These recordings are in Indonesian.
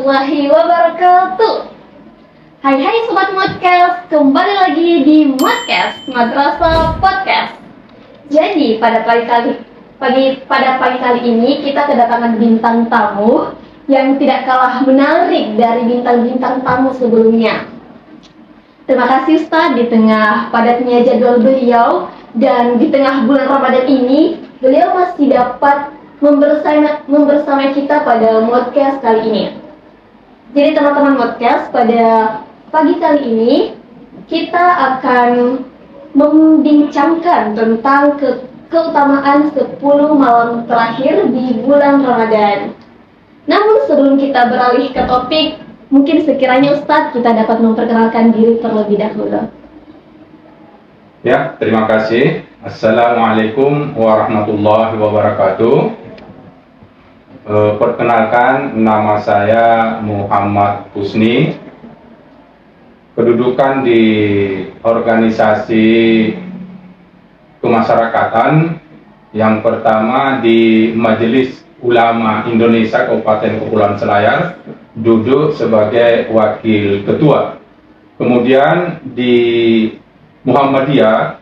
warahmatullahi wabarakatuh. Hai Sobat Modcast, kembali lagi di Modcast, Madrasah Podcast. Jadi pada pagi kali ini kita kedatangan bintang tamu yang tidak kalah menarik dari bintang-bintang tamu sebelumnya. Terima kasih Ustaz, di tengah padatnya jadwal beliau dan di tengah bulan Ramadan ini, beliau masih dapat membersamai kita pada Modcast kali ini. Jadi teman-teman Modcast, pada pagi kali ini kita akan membincangkan tentang keutamaan 10 malam terakhir di bulan Ramadan. Namun sebelum kita beralih ke topik, mungkin sekiranya Ustadz kita dapat memperkenalkan diri terlebih dahulu. Ya, terima kasih. Assalamualaikum warahmatullahi wabarakatuh. Perkenalkan, nama saya Muhammad Husni. Kedudukan di organisasi kemasyarakatan yang pertama di Majelis Ulama Indonesia Kabupaten Kepulauan Selayar, duduk sebagai wakil ketua. Kemudian di Muhammadiyah,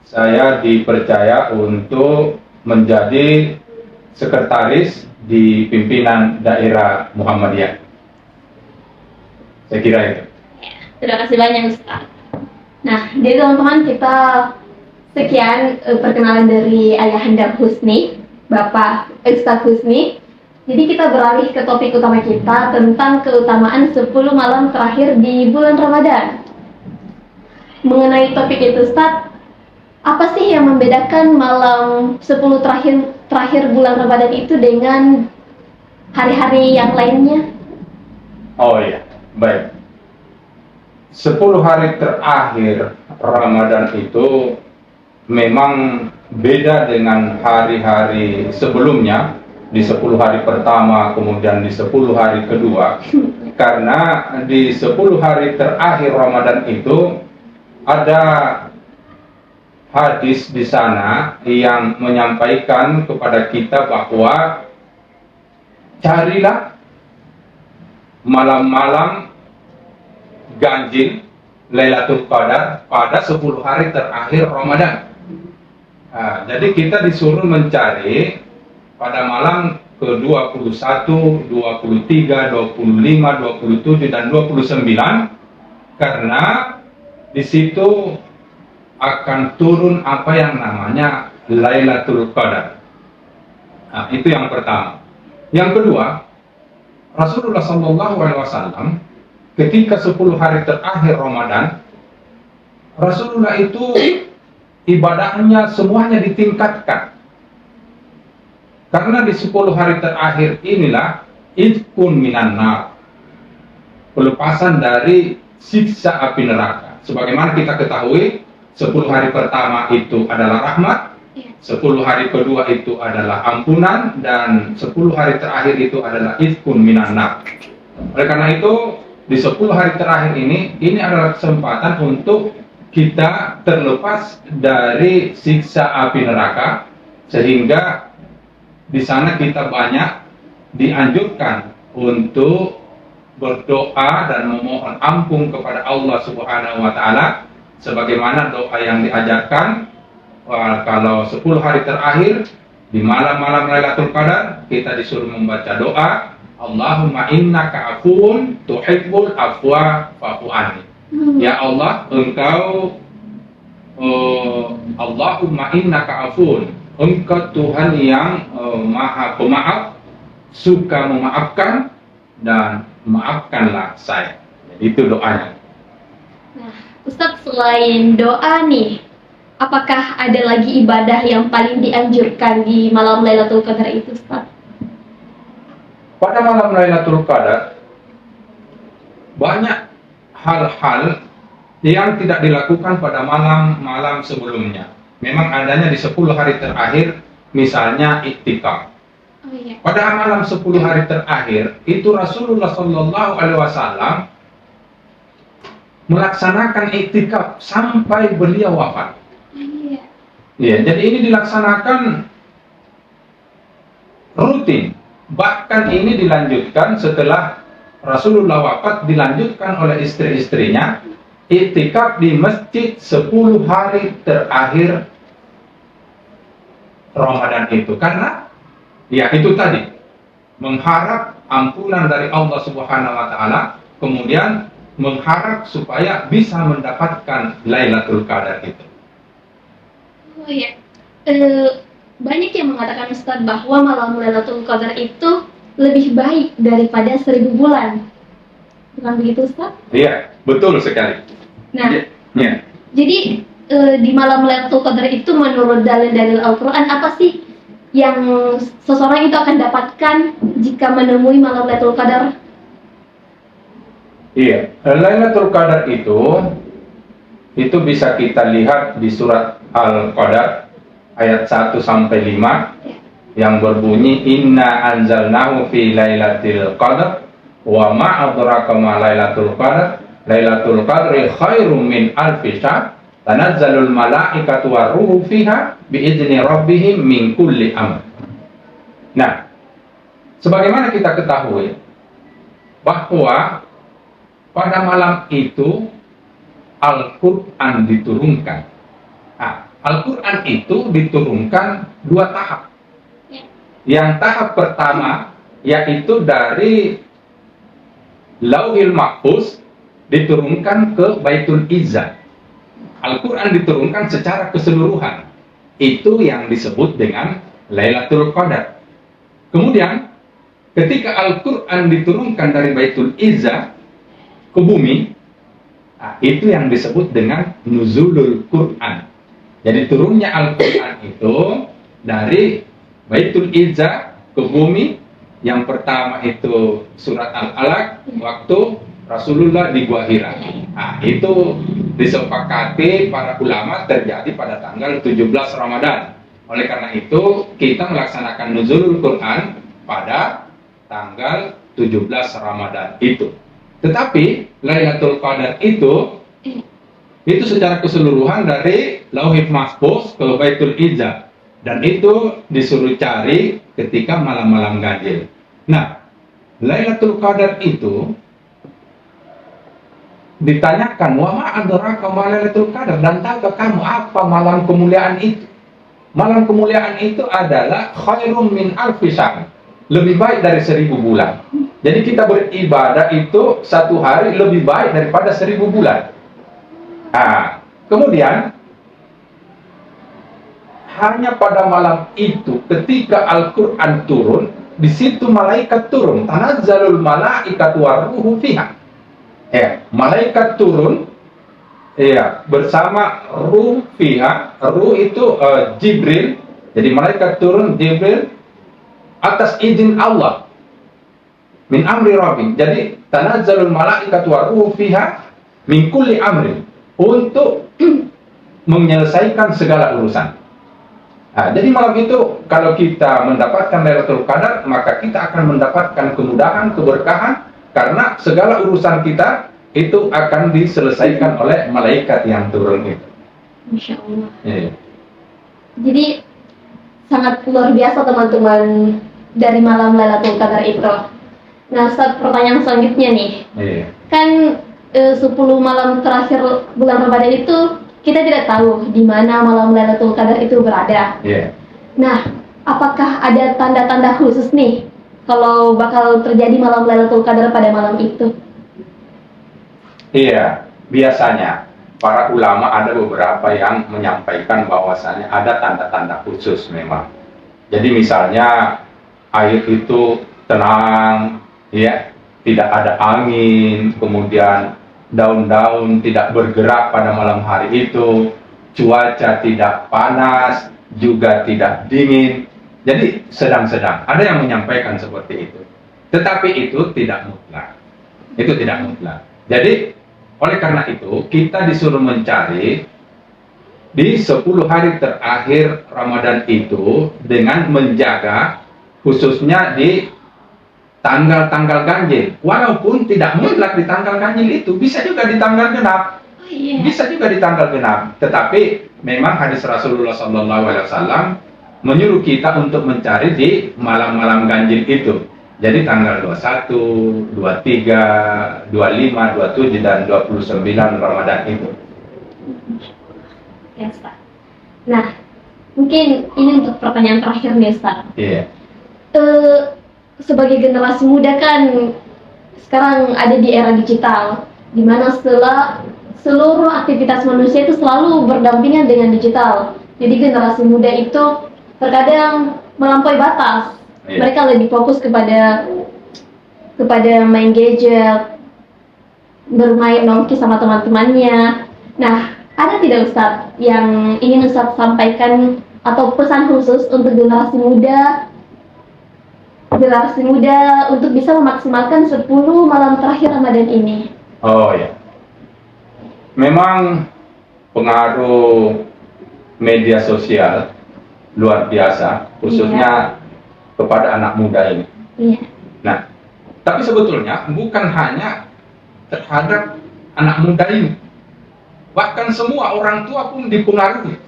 saya dipercaya untuk menjadi sekretaris di pimpinan daerah Muhammadiyah. Saya kira itu. Terima kasih banyak Ustaz. Nah, jadi teman-teman, kita sekian perkenalan dari Ayahanda Husni, Bapak Ustaz Husni. Jadi kita beralih ke topik utama kita tentang keutamaan 10 malam terakhir di bulan Ramadan. Mengenai topik itu Ustaz, apa sih yang membedakan malam 10 terakhir bulan Ramadan itu dengan hari-hari yang lainnya? Oh iya, baik. 10 hari terakhir Ramadan itu memang beda dengan hari-hari sebelumnya, di 10 hari pertama, kemudian di 10 hari kedua. Karena di 10 hari terakhir Ramadan itu ada hadis di sana yang menyampaikan kepada kita bahwa carilah malam-malam ganjil Lailatul Qadar pada 10 hari terakhir Ramadan. Nah, jadi kita disuruh mencari pada malam ke-21, 23, 25, 27 dan 29, karena di situ akan turun apa yang namanya Lailatul Qadar. Nah, itu yang pertama. Yang kedua, Rasulullah SAW ketika 10 hari terakhir Ramadan, Rasulullah itu ibadahnya semuanya ditingkatkan. Karena di 10 hari terakhir inilah idkun minan nar, pelepasan dari siksa api neraka. Sebagaimana kita ketahui, 10 hari pertama itu adalah rahmat, 10 hari kedua itu adalah ampunan, dan 10 hari terakhir itu adalah idkun minan nar. Oleh karena itu, di 10 hari terakhir ini adalah kesempatan untuk kita terlepas dari siksa api neraka, sehingga di sana kita banyak dianjurkan untuk berdoa dan memohon ampun kepada Allah Subhanahu wa Ta'ala, sebagaimana doa yang diajarkan kalau 10 hari terakhir di malam-malam Lailatul Qadar, kita disuruh membaca doa, Allahumma innaka afuun tuhibbul afwa fa'fu anni. Ya Allah, engkau Allahumma innaka afuun, engkau Tuhan yang maha pemaaf, suka memaafkan, dan maafkanlah saya. Itu doanya. Nah, Ustadz, selain doa nih, apakah ada lagi ibadah yang paling dianjurkan di malam Lailatul Qadar itu Ustadz? Pada malam Lailatul Qadar banyak hal-hal yang tidak dilakukan pada malam-malam sebelumnya. Memang adanya di 10 hari terakhir, misalnya iktikaf. Oh, iya. Pada malam 10 hari terakhir itu Rasulullah SAW melaksanakan iktikaf sampai beliau wafat. Iya. Ya, jadi ini dilaksanakan rutin. Bahkan ini dilanjutkan setelah Rasulullah wafat dilanjutkan oleh istri-istrinya iktikaf di masjid 10 hari terakhir Ramadan itu, karena ya itu tadi mengharap ampunan dari Allah Subhanahu wa taala, kemudian mengharap supaya bisa mendapatkan Lailatul Qadar itu. Oh iya. Banyak yang mengatakan Ustadz bahwa malam Lailatul Qadar itu lebih baik daripada 1000 bulan. Bukan begitu Ustadz? Iya, betul sekali. Nah, Ya. jadi di malam Lailatul Qadar itu menurut dalil-dalil Al-Quran apa sih yang seseorang itu akan dapatkan jika menemui malam Lailatul Qadar? Iya, Lailatul Qadar itu bisa kita lihat di surat Al-Qadar ayat 1 sampai 5 yang berbunyi inna anzalnahu fi lailatul qadar wa ma adraka ma lailatul qadar lailatul qadri khairum min alfi syahr tanazzalul malaikatu waruhu fiha biizni rabbihim min kulli amr. Nah, sebagaimana kita ketahui bahwa pada malam itu Al-Quran diturunkan. Nah, Al-Quran itu diturunkan 2 tahap. Yang tahap pertama yaitu dari Lauhil Mahfuz diturunkan ke Baitul Izzah. Al-Quran diturunkan secara keseluruhan. Itu yang disebut dengan Lailatul Qadar. Kemudian ketika Al-Quran diturunkan dari Baitul Izzah ke bumi, nah, itu yang disebut dengan Nuzulul Quran. Jadi turunnya Al-Quran itu dari Baitul Izzah ke bumi. Yang pertama itu surat Al-Alaq waktu Rasulullah di Gua Hira. Nah, itu disepakati para ulama terjadi pada tanggal 17 Ramadan. Oleh karena itu kita melaksanakan Nuzulul Quran pada tanggal 17 Ramadan itu. Tetapi Lailatul Qadar itu secara keseluruhan dari Lauhil Mahfuz ke Baitul Izzah. Dan itu disuruh cari ketika malam-malam ganjil. Nah, Lailatul Qadar itu ditanyakan, wa ma adraka ma Lailatul Qadar, dan tahukah kamu apa malam kemuliaan itu? Malam kemuliaan itu adalah khairum min alfi syahr, lebih baik dari 1000 bulan. Jadi kita beribadah itu 1 hari lebih baik daripada 1000 bulan. Nah, kemudian hanya pada malam itu ketika Al-Quran turun, di situ malaikat turun, tanazzalul malaikatu waruhu fiha. Ya, malaikat turun ya bersama ruh fiha. Ruh itu Jibril. Jadi malaikat turun Jibril atas izin Allah. Min amri rabbi. Jadi tanazzalul malaikatu waruhu fiha min kulli amrin, untuk menyelesaikan segala urusan. Nah, jadi malam itu kalau kita mendapatkan Lailatul Qadar, maka kita akan mendapatkan kemudahan, keberkahan, karena segala urusan kita itu akan diselesaikan oleh malaikat yang turun itu. Masya Allah. Ya. Jadi sangat luar biasa teman-teman dari malam Lailatul Qadar itu. Nah, Ustaz, pertanyaan selanjutnya nih. Ya. Kan 10 malam terakhir bulan Ramadan itu kita tidak tahu di mana malam Lailatul Qadar itu berada. Ya. Nah, apakah ada tanda-tanda khusus nih kalau bakal terjadi malam Lailatul Qadar pada malam itu? Iya, biasanya para ulama ada beberapa yang menyampaikan bahwasannya ada tanda-tanda khusus memang. Jadi misalnya air itu tenang, ya, tidak ada angin, kemudian daun-daun tidak bergerak pada malam hari itu, cuaca tidak panas, juga tidak dingin. Jadi sedang-sedang. Ada yang menyampaikan seperti itu. Tetapi itu tidak mutlak. Itu tidak mutlak. Jadi oleh karena itu kita disuruh mencari di 10 hari terakhir Ramadan itu dengan menjaga khususnya di tanggal-tanggal ganjil, walaupun tidak mutlak di tanggal ganjil itu, bisa juga di tanggal genap, bisa juga di tanggal genap. Tetapi memang hadis Rasulullah SAW menyuruh kita untuk mencari di malam-malam ganjil itu. Jadi tanggal 21, 23, 25, 27 dan 29 Ramadan itu. Ya, Ustaz. Nah, mungkin ini untuk pertanyaan terakhir nih, Ustaz. Iya. Sebagai generasi muda kan sekarang ada di era digital, di mana setelah seluruh aktivitas manusia itu selalu berdampingan dengan digital. Jadi generasi muda itu terkadang melampaui batas. Iya. Mereka lebih fokus kepada main gadget, bermain nongki sama teman-temannya. Nah, ada tidak Ustadz yang ingin Ustadz sampaikan atau pesan khusus untuk generasi muda untuk bisa memaksimalkan 10 malam terakhir Ramadan ini? Oh ya. Memang pengaruh media sosial luar biasa, khususnya kepada anak muda ini. Iya. Nah, tapi sebetulnya bukan hanya terhadap anak muda ini, bahkan semua orang tua pun dipengaruhi.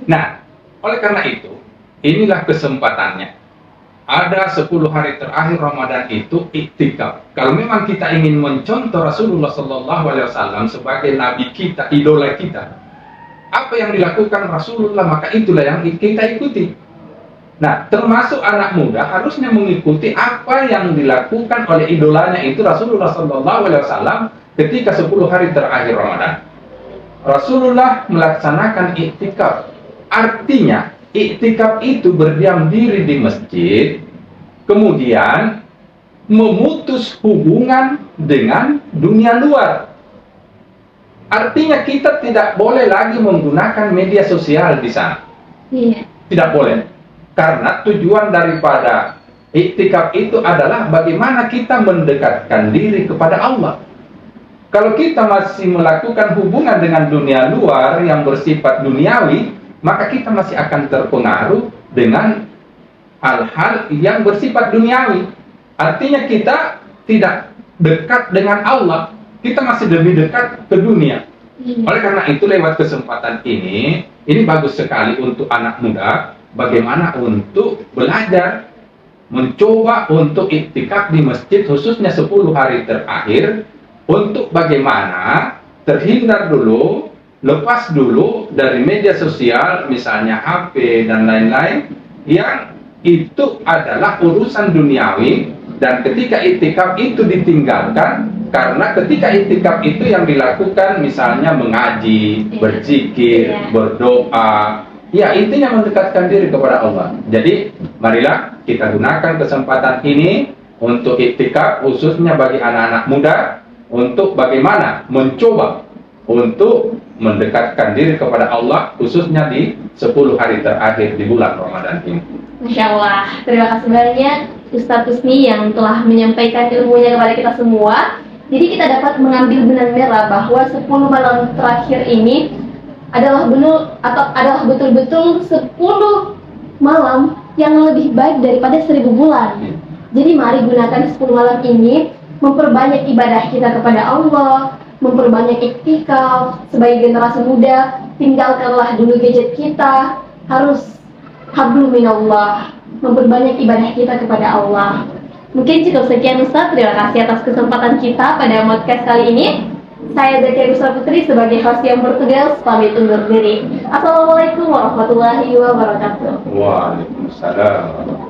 Nah, oleh karena itu, inilah kesempatannya. Ada 10 hari terakhir Ramadan itu iktikaf. Kalau memang kita ingin mencontoh Rasulullah SAW sebagai nabi kita, idola kita, apa yang dilakukan Rasulullah, maka itulah yang kita ikuti. Nah, termasuk anak muda harusnya mengikuti apa yang dilakukan oleh idolanya itu Rasulullah SAW ketika 10 hari terakhir Ramadan. Rasulullah melaksanakan iktikaf. Artinya, iktikaf itu berdiam diri di masjid, kemudian memutus hubungan dengan dunia luar. Artinya kita tidak boleh lagi menggunakan media sosial di sana. Iya. Tidak boleh. Karena tujuan daripada iktikaf itu adalah bagaimana kita mendekatkan diri kepada Allah. Kalau kita masih melakukan hubungan dengan dunia luar yang bersifat duniawi, maka kita masih akan terpengaruh dengan hal-hal yang bersifat duniawi. Artinya kita tidak dekat dengan Allah, kita masih lebih dekat ke dunia. Oleh karena itu lewat kesempatan ini bagus sekali untuk anak muda, bagaimana untuk belajar, mencoba untuk iktikaf di masjid khususnya 10 hari terakhir, untuk bagaimana terhindar dulu, lepas dulu dari media sosial, misalnya HP dan lain-lain, yang itu adalah urusan duniawi, dan ketika iktikaf itu ditinggalkan, karena ketika iktikaf itu yang dilakukan misalnya mengaji, berzikir, berdoa, ya intinya mendekatkan diri kepada Allah. Jadi marilah kita gunakan kesempatan ini untuk iktikaf, khususnya bagi anak-anak muda, untuk bagaimana mencoba untuk mendekatkan diri kepada Allah, khususnya di 10 hari terakhir di bulan Ramadan ini. Masya Allah, terima kasih banyak Ustadz Husni yang telah menyampaikan ilmunya kepada kita semua. Jadi kita dapat mengambil benang merah bahwa 10 malam terakhir ini adalah betul-betul 10 malam yang lebih baik daripada 1000 bulan. Jadi mari gunakan 10 malam ini, memperbanyak ibadah kita kepada Allah, memperbanyak iktikaf. Sebagai generasi muda, tinggalkanlah dulu gadget kita, harus hablum minallah, memperbanyak ibadah kita kepada Allah. Mungkin cukup sekian Ustaz, terima kasih atas kesempatan kita pada podcast kali ini. Saya Zakia Busra Putri sebagai host yang bertugas, pamit undur diri. Assalamualaikum warahmatullahi wabarakatuh. Waalaikumsalam.